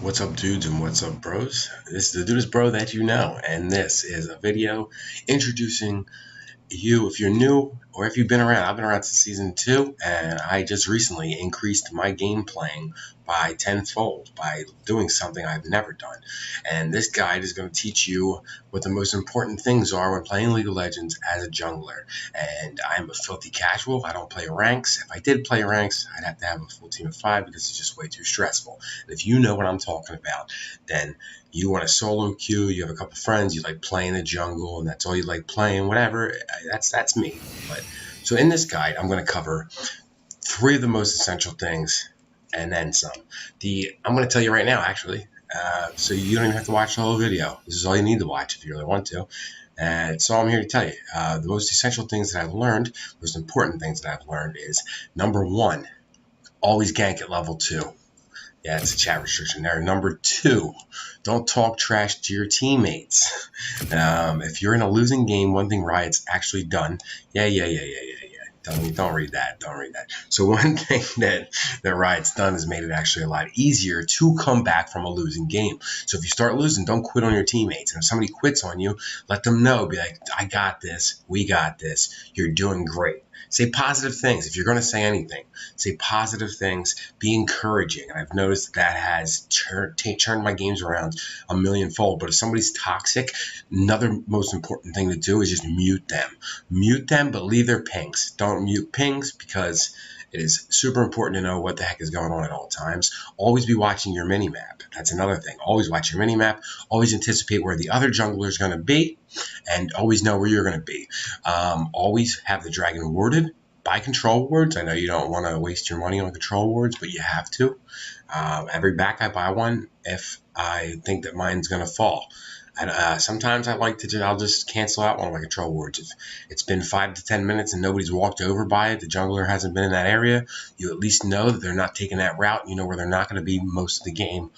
What's up, dudes, and what's up, bros? This is the Dude's Bro that you know, and this is a video introducing you, if you're new or if you've been around. I've been around since season 2, and I just recently increased my game playing by tenfold by doing something I've never done. And this guide is going to teach you what the most important things are when playing League of Legends as a jungler. And I'm a filthy casual. I don't play ranks. If I did play ranks, I'd have to have a full team of 5 because it's just way too stressful. And if you know what I'm talking about, then you want a solo queue, you have a couple friends, you like playing the jungle, and that's all you like playing, whatever, that's me. But so in this guide, I'm going to cover 3 of the most essential things and then some. I'm going to tell you right now, actually, so you don't even have to watch the whole video. This is all you need to watch if you really want to. And so I'm here to tell you, the most essential things that I've learned, most important things that I've learned is, number 1, always gank at level 2. Yeah, it's a chat restriction there. Number 2, don't talk trash to your teammates. If you're in a losing game, one thing Riot's actually done. Yeah. Don't read that. Don't read that. So one thing that Riot's done is made it actually a lot easier to come back from a losing game. So if you start losing, don't quit on your teammates. And if somebody quits on you, let them know. Be like, I got this. We got this. You're doing great. Say positive things. If you're going to say anything, say positive things. Be encouraging. And I've noticed that has turned my games around a millionfold. But if somebody's toxic, another most important thing to do is just mute them. Mute them, but leave their pings. Don't mute pings because it is super important to know what the heck is going on at all times. Always be watching your mini-map. That's another thing. Always watch your mini-map. Always anticipate where the other jungler is going to be, and always know where you're going to be. Always have the dragon warded. Buy control wards. I know you don't want to waste your money on control wards, but you have to. Every back I buy one if I think that mine's going to fall. And sometimes I like to I'll just cancel out one of my control wards. If it's been 5 to 10 minutes and nobody's walked over by it, the jungler hasn't been in that area, you at least know that they're not taking that route. You know where they're not going to be most of the game,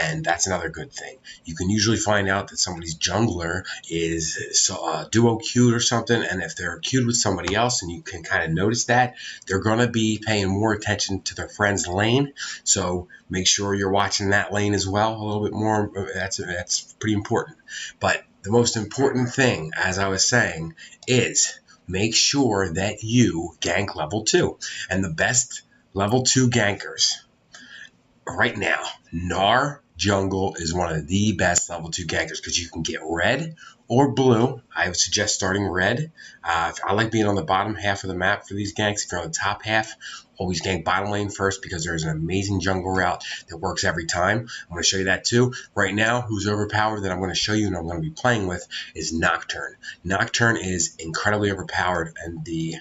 and that's another good thing. You can usually find out that somebody's jungler is duo queued or something, and if they're queued with somebody else and you can kind of notice that, they're going to be paying more attention to their friend's lane. So make sure you're watching that lane as well a little bit more. That's pretty important. But the most important thing, as I was saying, is make sure that you gank level 2. And the best level 2 gankers right now, Gnar jungle is one of the best level 2 gankers because you can get red or blue. I would suggest starting red. I like being on the bottom half of the map for these ganks. If you're on the top half, always gank bottom lane first because there's an amazing jungle route that works every time. I'm going to show you that too. Right now, who's overpowered that I'm going to show you and I'm going to be playing with is Nocturne. Nocturne is incredibly overpowered, and the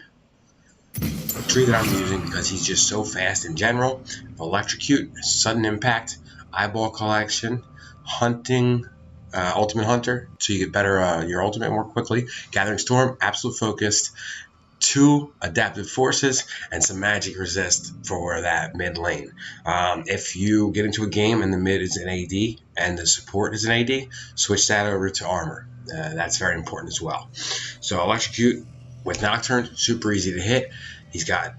tree that I'm using because he's just so fast in general. Electrocute, sudden impact, eyeball collection, hunting, ultimate hunter, so you get better your ultimate more quickly. Gathering storm, absolute focused, 2 adaptive forces, and some magic resist for that mid lane. If you get into a game and the mid is an AD and the support is an AD, switch that over to armor. That's very important as well. So electrocute with Nocturne, super easy to hit. He's got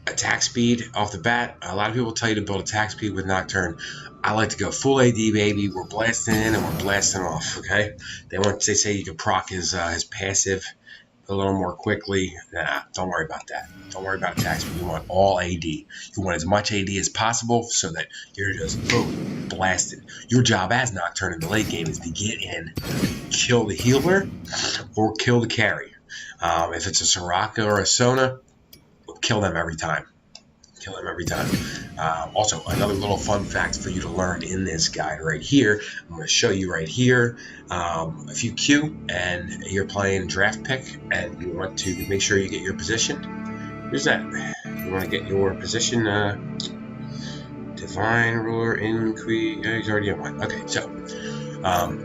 attack speed off the bat. A lot of people tell you to build attack speed with Nocturne. I like to go full AD, baby. We're blasting in and we're blasting off, okay? They say you can proc his passive a little more quickly. Nah, don't worry about that. Don't worry about attack speed. You want all AD. You want as much AD as possible so that you're just boom, blasted. Your job as Nocturne in the late game is to get in, kill the healer, or kill the carry. If it's a Soraka or a Sona, kill them every time. Kill them every time. Also, another little fun fact for you to learn in this guide right here. I'm going to show you right here. If you queue and you're playing draft pick and you want to make sure you get your position, here's that. You want to get your position. Divine Ruler in Queen. He's already in one. Okay, so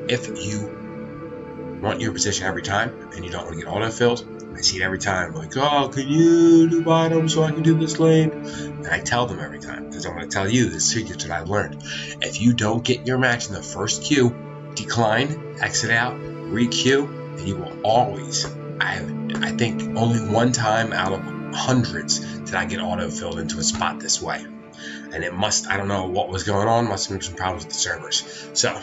if you want your position every time and you don't want to get auto-filled, I see it every time, like, oh, can you do bottom so I can do this lane? And I tell them every time, because I'm going to tell you the secrets that I've learned. If you don't get your match in the first queue, decline, exit out, re-queue, and you will always, I think only one time out of hundreds did I get auto-filled into a spot this way. and I don't know what was going on, must have been some problems with the servers. So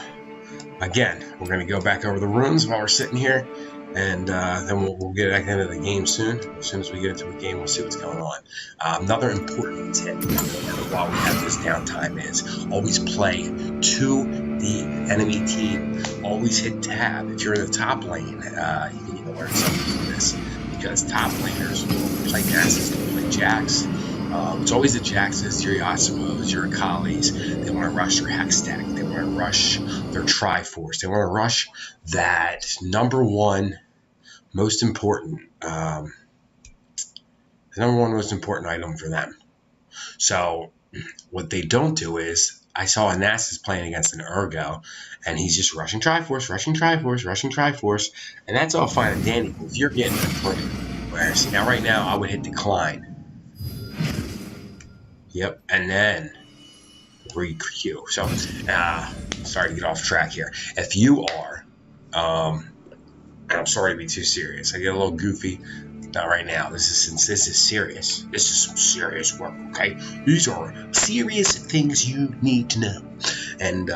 again, we're going to go back over the runes while we're sitting here, and then we'll get back into the game soon. As soon as we get into a game, we'll see what's going on. Another important tip while we have this downtime is always play to the enemy team. Always hit tab. If you're in the top lane, you need to learn something from this, because top laners will play Nasus, they'll play Jax. It's always the Jaxes, your Yasuos, your Akalis. They want to rush your hack stack. They want to rush their Triforce. They want to rush that number one most important, the number one most important item for them. So what they don't do is, I saw a Nasus playing against an Urgo, and he's just rushing Triforce, rushing Triforce, rushing Triforce, and that's all fine and dandy. But if you're getting confronted, where see now right now I would hit decline. Yep, and then re-queue. So, sorry to get off track here. If you are, and I'm sorry to be too serious, I get a little goofy. Not right now. Since this is serious. This is some serious work, okay? These are serious things you need to know. And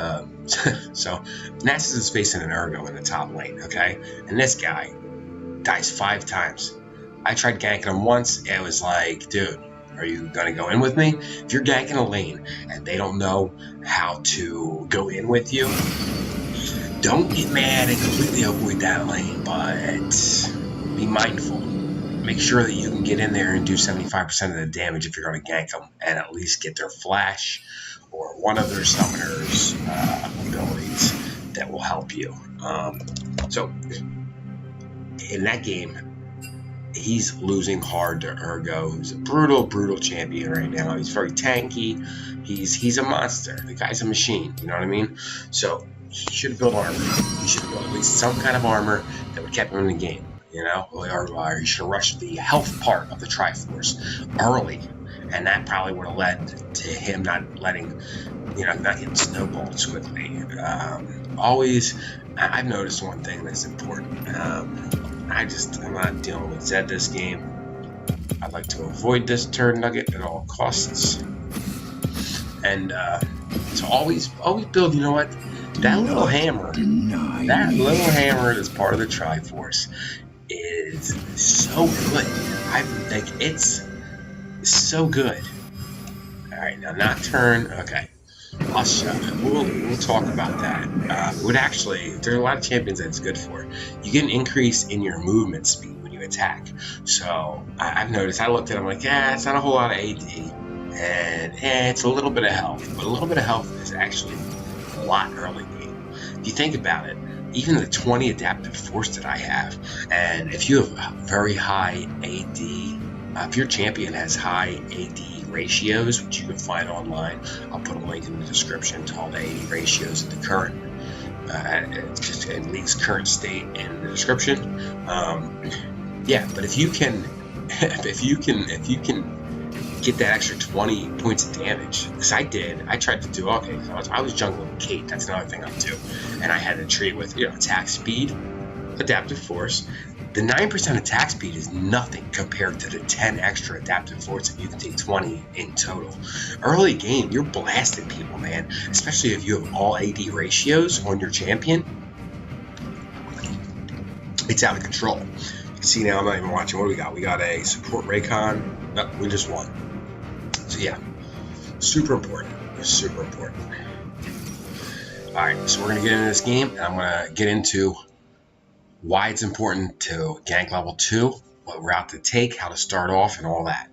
so, Nasus is facing an Urgo in the top lane, okay? And this guy dies 5 times. I tried ganking him once. It was like, dude, are you going to go in with me? If you're ganking a lane and they don't know how to go in with you, don't get mad and completely avoid that lane, but be mindful. Make sure that you can get in there and do 75% of the damage if you're going to gank them, and at least get their flash or one of their summoners abilities that will help you. So in that game, he's losing hard to Urgo, who's a brutal champion right now. He's very tanky. He's a monster. The guy's a machine. You know what I mean? So he should build armor. He should build at least some kind of armor that would keep him in the game. You know, or he should rush the health part of the Triforce early, and that probably would have led to him not getting snowballed so quickly. I've noticed one thing that's important. I'm not dealing with Zed this game. I'd like to avoid this turd nugget at all costs. And so always build, you know what? That little hammer that's part of the Triforce is so good. I think it's so good. All right, now Nocturne. Okay, we'll talk about that. There are a lot of champions that it's good for. You get an increase in your movement speed when you attack. So I've noticed. I looked at it, I'm like, it's not a whole lot of AD, and it's a little bit of health, but a little bit of health is actually a lot early game. If you think about it. Even the 20 adaptive force that I have, and if you have very high AD, if your champion has high AD ratios, which you can find online, I'll put a link in the description to all the AD ratios at the current, just in League's current state in the description. But if you can get that extra 20 points of damage, because I tried to do, I was jungling Kate, that's another thing I do, and I had to treat with, attack speed, adaptive force. The 9% attack speed is nothing compared to the 10 extra adaptive force that you can take 20 in total. Early game, you're blasting people, man, especially if you have all AD ratios on your champion. It's out of control. You can see now I'm not even watching. What do we got? We got a support Raycon. No, we just won. So yeah, super important. Super important. All right, so we're gonna get into this game, and I'm gonna get into why it's important to gank level 2, what route to take, how to start off, and all that.